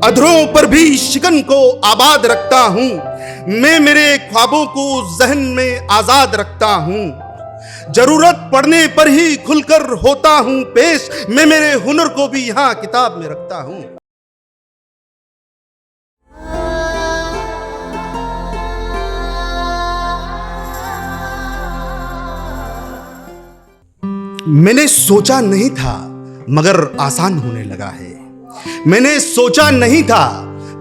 अधरों पर भी शिकन को आबाद रखता हूं। मैं मेरे ख्वाबों को जहन में आजाद रखता हूं। जरूरत पड़ने पर ही खुलकर होता हूं पेश। मैं मेरे हुनर को भी यहां किताब में रखता हूं। मैंने सोचा नहीं था मगर आसान होने लगा है। मैंने सोचा नहीं था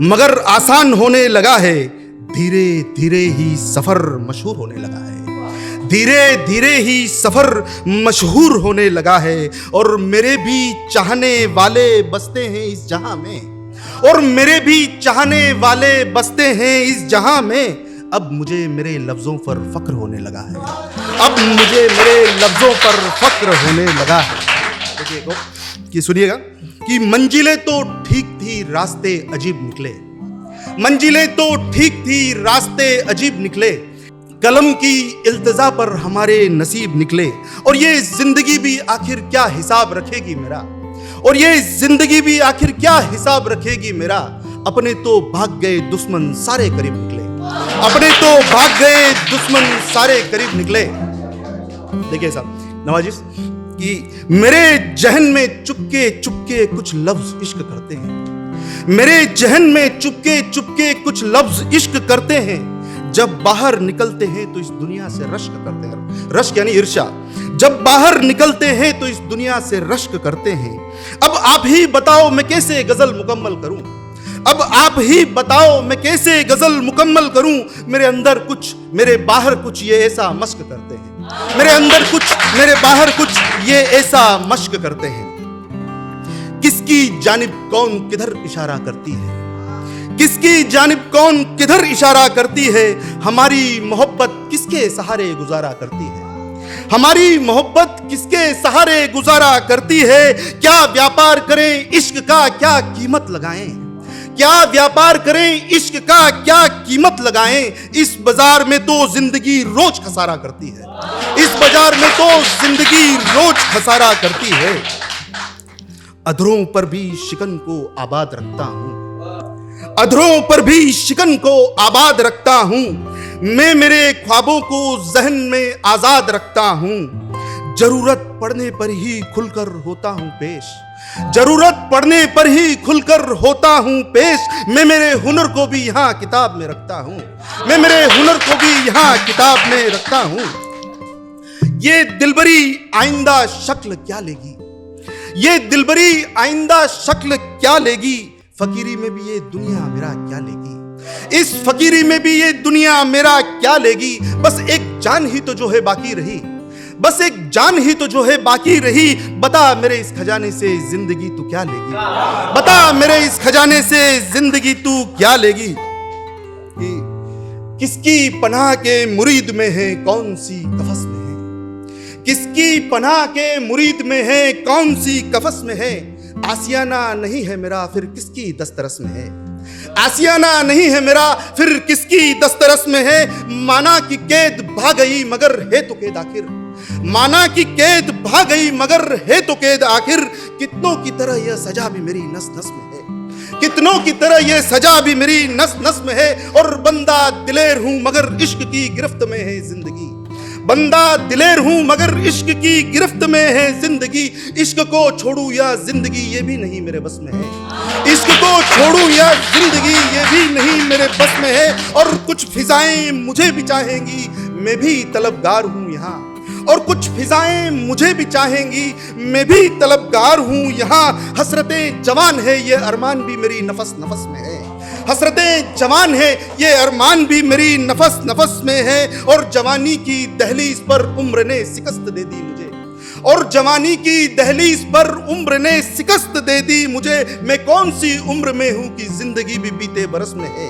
मगर आसान होने लगा है। धीरे धीरे ही सफर मशहूर होने लगा है। धीरे धीरे ही सफर मशहूर होने लगा है। और मेरे भी चाहने वाले बसते हैं इस जहां में। और मेरे भी चाहने वाले बसते हैं इस जहां में। अब मुझे मेरे लफ्जों पर फक्र होने लगा है। अब मुझे मेरे लफ्जों पर फक्र होने लगा है। देखिए कि सुनिएगा कि मंजिलें तो ठीक थी रास्ते अजीब निकले। मंजिलें तो ठीक थी रास्ते अजीब निकले। कलम की इल्तिजा पर हमारे नसीब निकले। और ये जिंदगी भी आखिर क्या हिसाब रखेगी मेरा। और ये जिंदगी भी आखिर क्या हिसाब रखेगी मेरा। अपने तो भाग गए दुश्मन सारे करीब निकले। अपने तो भाग गए दुश्मन सारे करीब निकले। देखिए साहब नवाजिश कि मेरे जहन में चुपके चुपके कुछ लफ्ज इश्क करते हैं। मेरे जहन में चुपके चुपके कुछ लफ्ज इश्क करते हैं। जब बाहर निकलते हैं तो इस दुनिया से रश्क करते हैं। रश्क यानी ईर्ष्या। जब बाहर निकलते हैं तो इस दुनिया से रश्क करते हैं। अब आप ही बताओ मैं कैसे गजल मुकम्मल करूं। अब आप ही बताओ मैं कैसे गजल मुकम्मल करूं। मेरे अंदर कुछ मेरे बाहर कुछ ये ऐसा मश्क करते हैं। मेरे अंदर कुछ मेरे बाहर कुछ ये ऐसा मश्क करते हैं। किसकी जानिब कौन किधर इशारा करती है। किसकी जानिब कौन किधर इशारा करती है। हमारी मोहब्बत किसके सहारे गुजारा करती है। हमारी मोहब्बत किसके सहारे गुजारा करती है। क्या व्यापार करें इश्क का क्या कीमत लगाएं। क्या व्यापार करें इश्क का क्या कीमत लगाएं। इस बाजार में तो जिंदगी रोज खसारा करती है। इस बाजार में तो जिंदगी रोज खसारा करती है। अधरों पर भी शिकन को आबाद रखता हूं। अधरों पर भी शिकन को आबाद रखता हूं। मैं मेरे ख्वाबों को जहन में आजाद रखता हूं। जरूरत पड़ने पर ही खुलकर होता हूं पेश। जरूरत पड़ने पर ही खुलकर होता हूं पेश। मैं मेरे हुनर को भी यहां किताब में रखता हूं। मैं मेरे हुनर को भी यहां किताब में रखता हूं। ये दिलबरी आइंदा शक्ल क्या लेगी। ये दिलबरी आइंदा शक्ल क्या लेगी। फकीरी में भी ये दुनिया मेरा क्या लेगी। इस फकीरी में भी ये दुनिया मेरा क्या लेगी। बस एक जान ही तो जो है बाकी रही। बस एक जान ही तो जो है बाकी रही। बता मेरे इस खजाने से जिंदगी तू क्या लेगी। बता मेरे इस खजाने से जिंदगी तू क्या लेगी। कि किसकी पनाह के मुरीद में है कौन सी कफस में है। किसकी पनाह के मुरीद में है कौन सी कफस में है। आसियाना नहीं है मेरा फिर किसकी दस्तरस में है। आसियाना नहीं है मेरा फिर किसकी दस्तरस में है। माना कि कैद भाग गई मगर है तो कैद आखिर। माना कि कैद भाग गई मगर है तो कैद आखिर। कितनों की तरह यह सजा भी मेरी नस नस में है। कितनों की तरह यह सजा भी मेरी नस नस में है। और बंदा दिलेर हूं मगर इश्क की गिरफ्त में है जिंदगी। बंदा दिलेर हूं मगर इश्क की गिरफ्त में है जिंदगी। इश्क को छोड़ूं या जिंदगी ये भी नहीं मेरे बस में है। इश्क को छोड़ूं या जिंदगी ये भी नहीं मेरे बस में है। और कुछ फिजाएं मुझे भी चाहेंगी मैं भी तलबगार हूं यहाँ। और कुछ फिजाएं मुझे भी चाहेंगी मैं भी तलबगार हूं यहाँ। हसरतें जवान है ये अरमान भी मेरी नफस नफस में है। हसरतें जवान है ये अरमान भी मेरी नफस नफस में है। और जवानी की दहलीज पर उम्र ने शिकस्त दे दी मुझे। और जवानी की दहलीज पर उम्र ने शिकस्त दे दी मुझे। मैं कौन सी उम्र में हूं कि जिंदगी भी बीते बरस में है।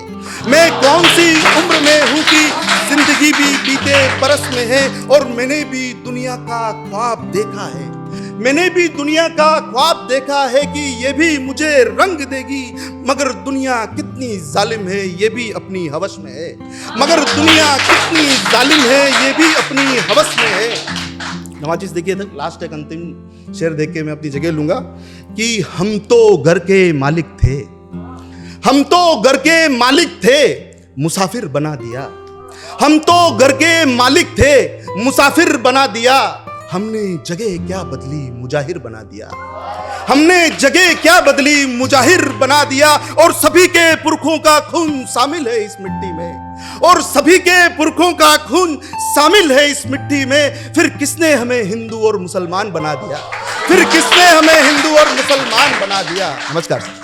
मैं कौन सी उम्र में हूं कि जिंदगी भी बीते बरस में है। और मैंने भी दुनिया का ख्वाब देखा है। मैंने भी दुनिया का ख्वाब देखा है कि ये भी मुझे रंग देगी। मगर दुनिया कितनी जालिम है ये भी अपनी हवस में है। मगर दुनिया कितनी जालिम है ये भी अपनी हवस में है। नवाजिश देखिए तक लास्ट एक अंतिम शेर देख के मैं अपनी जगह लूंगा कि हम तो घर के मालिक थे। हम तो घर के मालिक थे, मुसाफिर बना दिया। हम तो घर के मालिक थे, मुसाफिर बना दिया। हमने जगह क्या बदली, मुजाहिर बना दिया। हमने जगह क्या बदली, मुजाहिर बना दिया। और सभी के पुरखों का खून शामिल है इस मिट्टी में, और सभी के पुरखों का खून शामिल है इस मिट्टी में। फिर किसने हमें हिंदू और मुसलमान बना दिया? फिर किसने हमें हिंदू और मुसलमान बना दिया? नमस्कार।